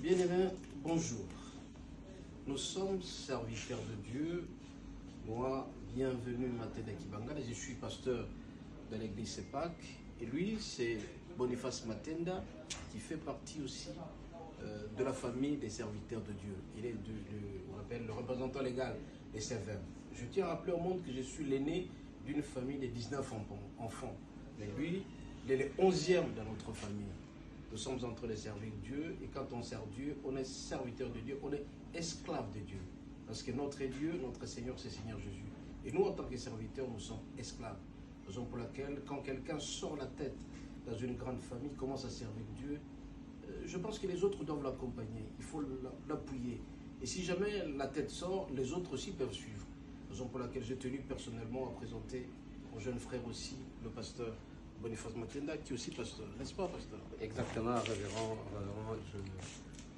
Bien-aimés, bonjour. Nous sommes serviteurs de Dieu. Moi, bienvenue Matenda Kibangala. Je suis pasteur de l'église CEPAC. Et lui, c'est Boniface Matenda, qui fait partie aussi de la famille des serviteurs de Dieu. Il est on appelle le représentant légal des CVM. Je tiens à rappeler au monde que je suis l'aîné d'une famille de 19 enfants. Mais lui, il est le 11e dans notre famille. Nous sommes en train de servir Dieu, et quand on sert Dieu, on est serviteur de Dieu, on est esclave de Dieu. Parce que notre Dieu, notre Seigneur, c'est Seigneur Jésus. Et nous, en tant que serviteurs, nous sommes esclaves. Raison pour laquelle, quand quelqu'un sort la tête dans une grande famille, commence à servir Dieu, je pense que les autres doivent l'accompagner. Il faut l'appuyer. Et si jamais la tête sort, les autres aussi peuvent suivre. Raison pour laquelle j'ai tenu personnellement à présenter mon jeune frère aussi, le pasteur Boniface Matenda, qui est aussi pasteur. N'est-ce pas, pasteur? Exactement, révérend.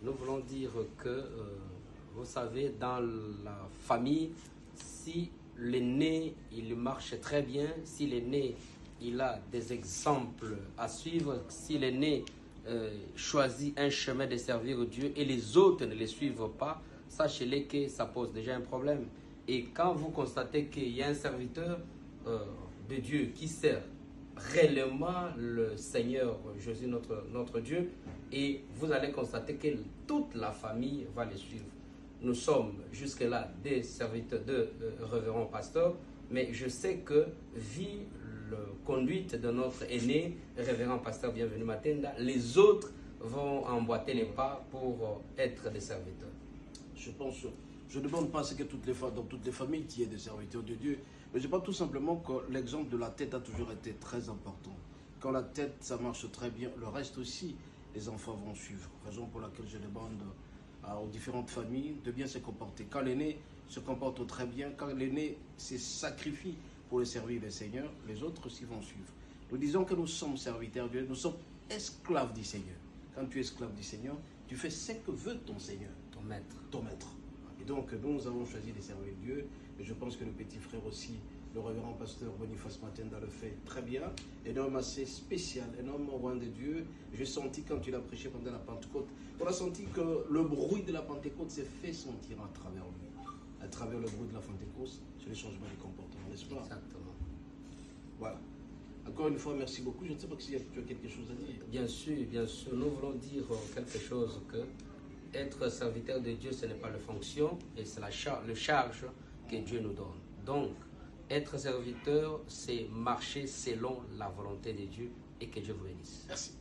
Nous voulons dire que, vous savez, dans la famille, si l'aîné, il marche très bien, si l'aîné, il a des exemples à suivre, si l'aîné choisit un chemin de servir Dieu et les autres ne les suivent pas, sachez-les que ça pose déjà un problème. Et quand vous constatez qu'il y a un serviteur de Dieu qui sert réellement le Seigneur Jésus, notre Dieu, et vous allez constater que toute la famille va les suivre. Nous sommes jusque-là des serviteurs de révérend pasteur, mais je sais que, vu la conduite de notre aîné, révérend pasteur Bienvenue Matenda, les autres vont emboîter les pas pour être des serviteurs. Je ne demande pas à ce que dans toutes les familles qui aient des serviteurs de Dieu, mais je pense tout simplement que l'exemple de la tête a toujours été très important. Quand la tête, ça marche très bien, le reste aussi, les enfants vont suivre. Raison pour laquelle je demande aux différentes familles de bien se comporter. Quand l'aîné se comporte très bien, quand l'aîné se sacrifie pour le servir le Seigneur, les autres aussi vont suivre. Nous disons que nous sommes serviteurs de Dieu, nous sommes esclaves du Seigneur. Quand tu es esclave du Seigneur, tu fais ce que veut ton Seigneur. Ton maître. Ton maître. Et donc, nous avons choisi de servir Dieu. Et je pense que le petit frère aussi, le révérend pasteur Boniface Matenda, le fait très bien. Un homme assez spécial, un homme au roi de Dieu. J'ai senti quand il a prêché pendant la Pentecôte, on a senti que le bruit de la Pentecôte s'est fait sentir à travers lui. À travers le bruit de la Pentecôte, c'est le changement de comportement, n'est-ce pas? Exactement. Voilà. Encore une fois, merci beaucoup. Je ne sais pas si tu as quelque chose à dire. Bien sûr, nous voulons dire quelque chose que être serviteur de Dieu, ce n'est pas la fonction, et c'est le charge que Dieu nous donne. Donc, être serviteur, c'est marcher selon la volonté de Dieu, et que Dieu vous bénisse. Merci.